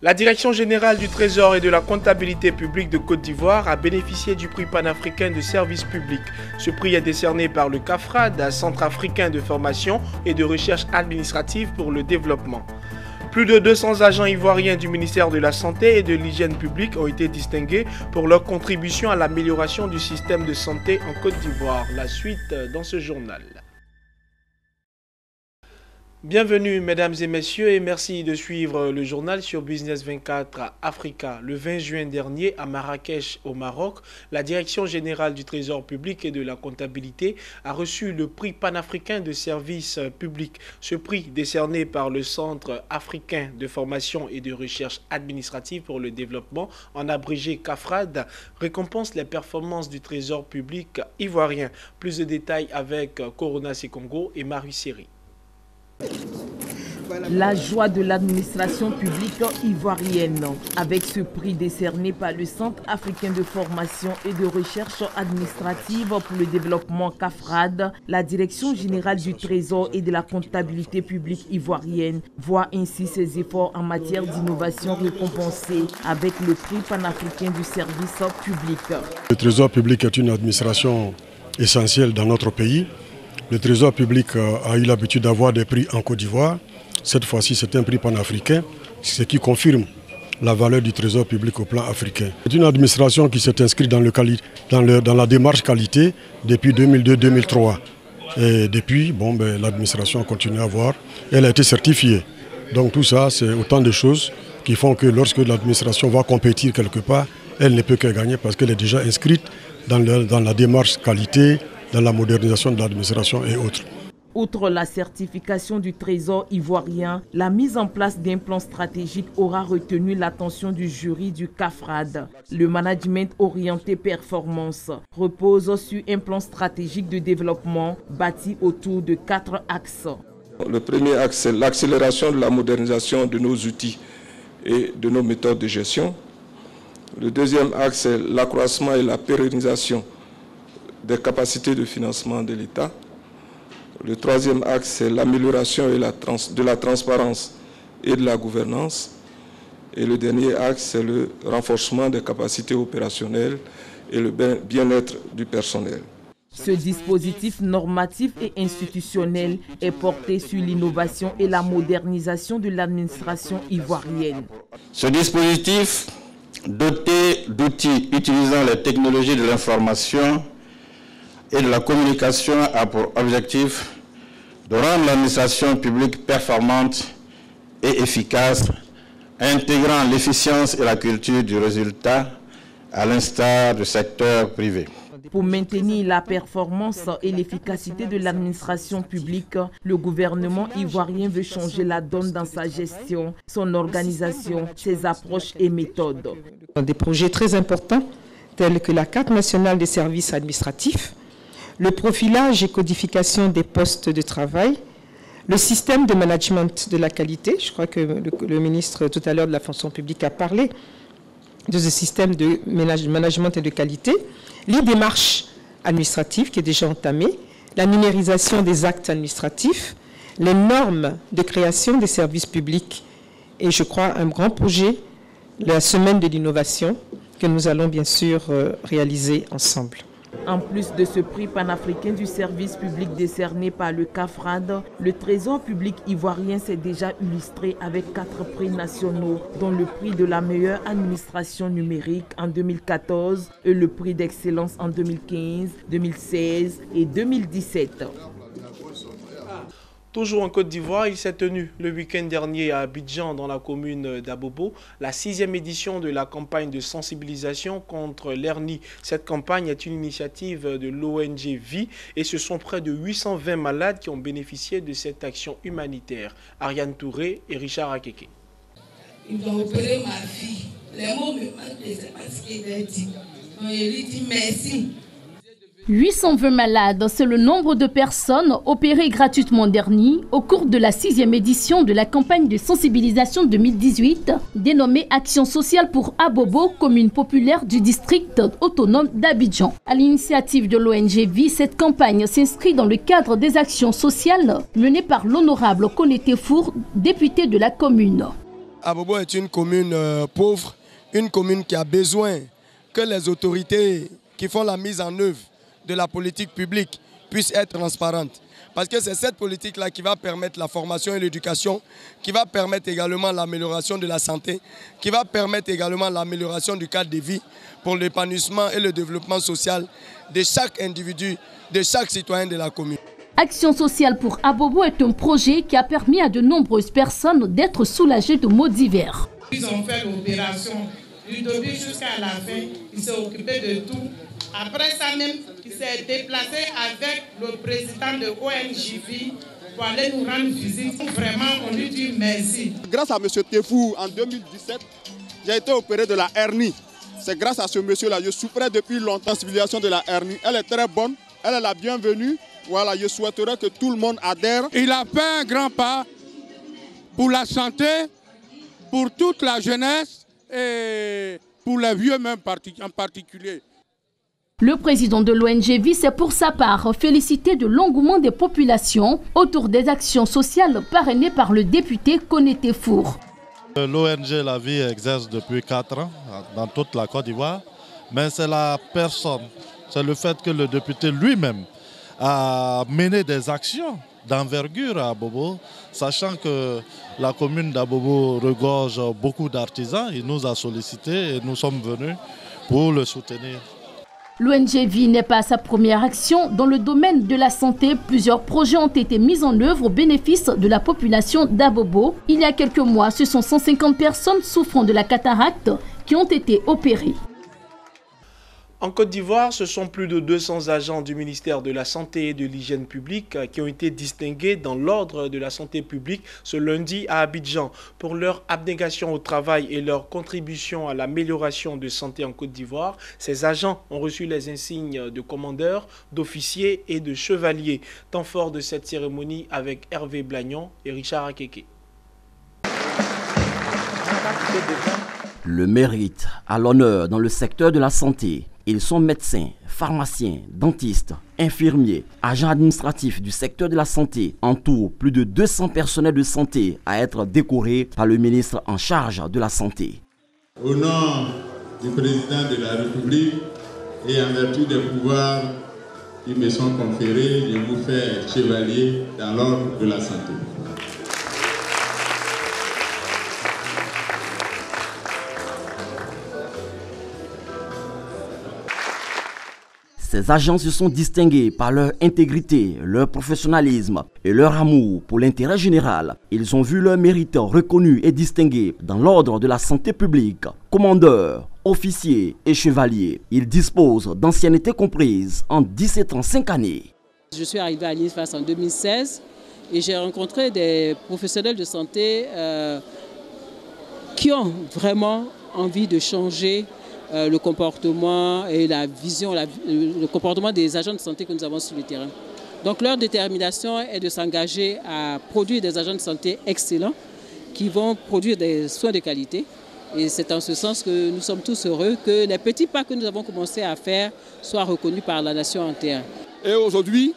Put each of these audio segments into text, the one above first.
La Direction générale du Trésor et de la comptabilité publique de Côte d'Ivoire a bénéficié du prix panafricain de service public. Ce prix est décerné par le CAFRAD, Centre africain de formation et de recherche administrative pour le développement. Plus de 200 agents ivoiriens du ministère de la Santé et de l'Hygiène publique ont été distingués pour leur contribution à l'amélioration du système de santé en Côte d'Ivoire. La suite dans ce journal. Bienvenue mesdames et messieurs et merci de suivre le journal sur Business 24 Africa. Le 20 juin dernier à Marrakech au Maroc, la Direction générale du Trésor public et de la comptabilité a reçu le prix panafricain de service public. Ce prix décerné par le Centre africain de formation et de recherche administrative pour le développement, en abrégé CAFRAD, récompense les performances du Trésor public ivoirien. Plus de détails avec Corona Sekongo et Marie Seri. La joie de l'administration publique ivoirienne avec ce prix décerné par le Centre africain de formation et de recherche administrative pour le développement CAFRAD, la Direction générale du Trésor et de la comptabilité publique ivoirienne voit ainsi ses efforts en matière d'innovation récompensés avec le prix panafricain du service public. Le Trésor public est une administration essentielle dans notre pays. Le Trésor public a eu l'habitude d'avoir des prix en Côte d'Ivoire. Cette fois-ci, c'est un prix panafricain, ce qui confirme la valeur du Trésor public au plan africain. C'est une administration qui s'est inscrite dans la démarche qualité depuis 2002-2003. Et depuis, l'administration continue à avoir. Elle a été certifiée. Donc tout ça, c'est autant de choses qui font que lorsque l'administration va compétir quelque part, elle ne peut que gagner parce qu'elle est déjà inscrite dans la démarche qualité, dans la modernisation de l'administration et autres. Outre la certification du Trésor ivoirien, la mise en place d'un plan stratégique aura retenu l'attention du jury du CAFRAD. Le management orienté performance repose sur un plan stratégique de développement bâti autour de 4 axes. Le premier axe, c'est l'accélération de la modernisation de nos outils et de nos méthodes de gestion. Le deuxième axe, c'est l'accroissement et la pérennisation des capacités de financement de l'État. Le troisième axe, c'est l'amélioration de la transparence et de la gouvernance. Et le dernier axe, c'est le renforcement des capacités opérationnelles et le bien-être du personnel. Ce dispositif normatif et institutionnel est porté sur l'innovation et la modernisation de l'administration ivoirienne. Ce dispositif, doté d'outils utilisant les technologies de l'information et de la communication, a pour objectif de rendre l'administration publique performante et efficace, intégrant l'efficience et la culture du résultat à l'instar du secteur privé. Pour maintenir la performance et l'efficacité de l'administration publique, le gouvernement ivoirien veut changer la donne dans sa gestion, son organisation, ses approches et méthodes. Des projets très importants tels que la carte nationale des services administratifs, le profilage et codification des postes de travail, le système de management de la qualité. Je crois que le ministre tout à l'heure de la fonction publique a parlé de ce système de management et de qualité, les démarches administratives qui est déjà entamée, la numérisation des actes administratifs, les normes de création des services publics et je crois un grand projet, la semaine de l'innovation que nous allons bien sûr réaliser ensemble. En plus de ce prix panafricain du service public décerné par le CAFRAD, le Trésor public ivoirien s'est déjà illustré avec 4 prix nationaux, dont le prix de la meilleure administration numérique en 2014 et le prix d'excellence en 2015, 2016 et 2017. Toujours en Côte d'Ivoire, il s'est tenu le week-end dernier à Abidjan, dans la commune d'Abobo, la 6e édition de la campagne de sensibilisation contre l'hernie. Cette campagne est une initiative de l'ONG Vie et ce sont près de 820 malades qui ont bénéficié de cette action humanitaire. Ariane Touré et Richard Akeke. Ils ont opéré ma fille. Les mots me manquent, c'est parce qu'il a dit. Donc il lui dit merci. 820 malades, c'est le nombre de personnes opérées gratuitement dernier au cours de la 6e édition de la campagne de sensibilisation 2018, dénommée Action sociale pour Abobo, commune populaire du district autonome d'Abidjan. À l'initiative de l'ONG Vie, cette campagne s'inscrit dans le cadre des actions sociales menées par l'honorable Konetefour, député de la commune. Abobo est une commune pauvre, une commune qui a besoin que les autorités qui font la mise en œuvre de la politique publique puisse être transparente. Parce que c'est cette politique-là qui va permettre la formation et l'éducation, qui va permettre également l'amélioration de la santé, qui va permettre également l'amélioration du cadre de vie pour l'épanouissement et le développement social de chaque individu, de chaque citoyen de la commune. Action sociale pour Abobo est un projet qui a permis à de nombreuses personnes d'être soulagées de maux divers. Ils ont fait l'opération du début jusqu'à la fin, ils s'est occupé de tout. Après ça même, il s'est déplacé avec le président de ONGV pour aller nous rendre visite. Vraiment, on lui dit merci. Grâce à M. Tefou, en 2017, j'ai été opéré de la hernie. C'est grâce à ce monsieur-là. Je souffrais depuis longtemps de la sensibilisation de la hernie. Elle est très bonne, elle est la bienvenue. Voilà, je souhaiterais que tout le monde adhère. Il a fait un grand pas pour la santé, pour toute la jeunesse et pour les vieux même en particulier. Le président de l'ONG Vie s'est pour sa part félicité de l'engouement des populations autour des actions sociales parrainées par le député Konetefour. L'ONG La Vie exerce depuis 4 ans dans toute la Côte d'Ivoire, mais c'est la personne, c'est le fait que le député lui-même a mené des actions d'envergure à Abobo, sachant que la commune d'Abobo regorge beaucoup d'artisans. Il nous a sollicités et nous sommes venus pour le soutenir. L'ONG Vie n'est pas sa première action. Dans le domaine de la santé, plusieurs projets ont été mis en œuvre au bénéfice de la population d'Abobo. Il y a quelques mois, ce sont 150 personnes souffrant de la cataracte qui ont été opérées. En Côte d'Ivoire, ce sont plus de 200 agents du ministère de la Santé et de l'Hygiène publique qui ont été distingués dans l'ordre de la santé publique ce lundi à Abidjan pour leur abnégation au travail et leur contribution à l'amélioration de santé en Côte d'Ivoire. Ces agents ont reçu les insignes de commandeur, d'officier et de chevalier. Temps fort de cette cérémonie avec Hervé Blagnon et Richard Akeke. Le mérite à l'honneur dans le secteur de la santé. Ils sont médecins, pharmaciens, dentistes, infirmiers, agents administratifs du secteur de la santé. En tout, plus de 200 personnels de santé à être décorés par le ministre en charge de la santé. Au nom du président de la République et en vertu des pouvoirs qui me sont conférés, je vous fais chevalier dans l'ordre de la santé. Ces agents se sont distingués par leur intégrité, leur professionnalisme et leur amour pour l'intérêt général. Ils ont vu leur mérite reconnu et distingué dans l'ordre de la santé publique. Commandeurs, officiers et chevaliers, ils disposent d'ancienneté comprise en 17 ans, 5 années. Je suis arrivé à l'INFAS en 2016 et j'ai rencontré des professionnels de santé qui ont vraiment envie de changer le comportement et la vision, le comportement des agents de santé que nous avons sur le terrain. Donc leur détermination est de s'engager à produire des agents de santé excellents qui vont produire des soins de qualité. Et c'est en ce sens que nous sommes tous heureux que les petits pas que nous avons commencé à faire soient reconnus par la nation entière. Et aujourd'hui,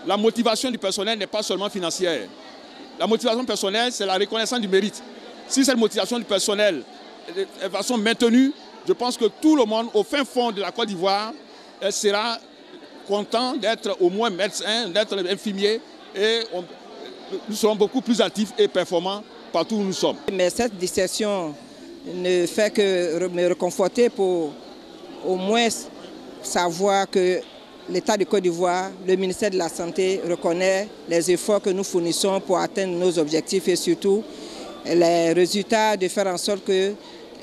la motivation du personnel n'est pas seulement financière. La motivation personnelle, c'est la reconnaissance du mérite. Si cette motivation du personnel est de façon maintenue, je pense que tout le monde au fin fond de la Côte d'Ivoire sera content d'être au moins médecin, d'être infirmier et nous serons beaucoup plus actifs et performants partout où nous sommes. Mais cette distinction ne fait que me réconforter pour au moins savoir que l'État de Côte d'Ivoire, le ministère de la Santé reconnaît les efforts que nous fournissons pour atteindre nos objectifs et surtout les résultats de faire en sorte que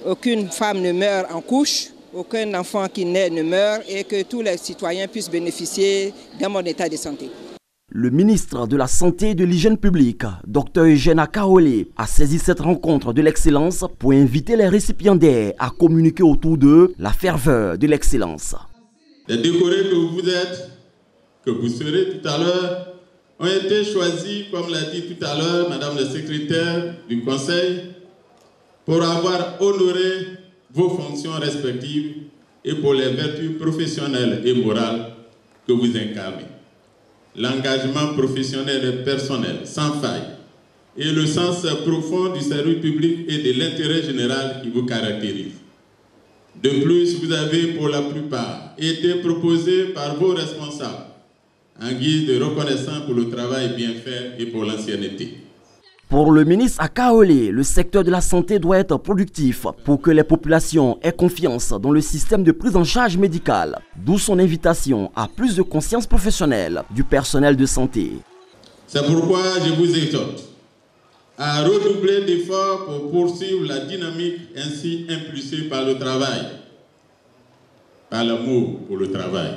aucune femme ne meurt en couche, aucun enfant qui naît ne meurt et que tous les citoyens puissent bénéficier d'un bon état de santé. Le ministre de la Santé et de l'Hygiène publique, Dr Eugène Akaolé, a saisi cette rencontre de l'excellence pour inviter les récipiendaires à communiquer autour d'eux la ferveur de l'excellence. Les décorés que vous êtes, que vous serez tout à l'heure, ont été choisis, comme l'a dit tout à l'heure Madame la secrétaire du Conseil, pour avoir honoré vos fonctions respectives et pour les vertus professionnelles et morales que vous incarnez. L'engagement professionnel et personnel sans faille et le sens profond du service public et de l'intérêt général qui vous caractérise. De plus, vous avez pour la plupart été proposés par vos responsables en guise de reconnaissance pour le travail bien fait et pour l'ancienneté. Pour le ministre Akaolé, le secteur de la santé doit être productif pour que les populations aient confiance dans le système de prise en charge médicale, d'où son invitation à plus de conscience professionnelle du personnel de santé. C'est pourquoi je vous exhorte à redoubler d'efforts pour poursuivre la dynamique ainsi impulsée par le travail, par l'amour pour le travail.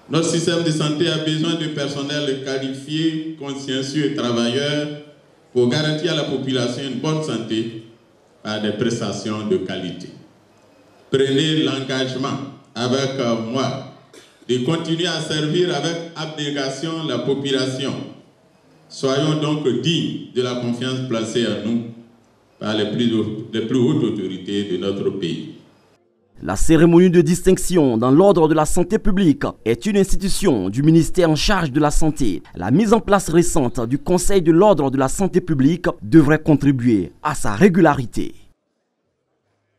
Notre système de santé a besoin de personnel qualifié, consciencieux et travailleurs pour garantir à la population une bonne santé par des prestations de qualité. Prenez l'engagement avec moi de continuer à servir avec abnégation la population. Soyons donc dignes de la confiance placée en nous par les plus hautes autorités de notre pays. La cérémonie de distinction dans l'ordre de la santé publique est une institution du ministère en charge de la santé. La mise en place récente du Conseil de l'ordre de la santé publique devrait contribuer à sa régularité.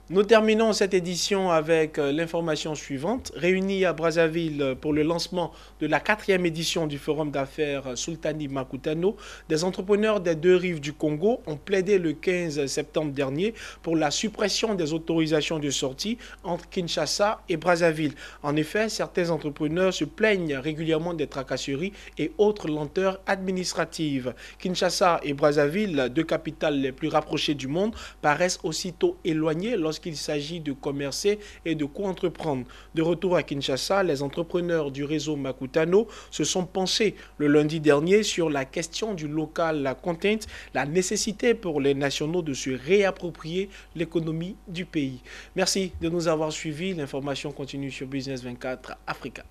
Nous terminons cette édition avec l'information suivante. Réunis à Brazzaville pour le lancement de la 4e édition du Forum d'affaires Sultani Makutano, des entrepreneurs des deux rives du Congo ont plaidé le 15 septembre dernier pour la suppression des autorisations de sortie entre Kinshasa et Brazzaville. En effet, certains entrepreneurs se plaignent régulièrement des tracasseries et autres lenteurs administratives. Kinshasa et Brazzaville, deux capitales les plus rapprochées du monde, paraissent aussitôt éloignées lorsqu'il s'agit de commercer et de co-entreprendre. De retour à Kinshasa, les entrepreneurs du réseau Makutano se sont penchés le lundi dernier sur la question du local content, la nécessité pour les nationaux de se réapproprier l'économie du pays. Merci de nous avoir suivis. L'information continue sur Business 24 Africa.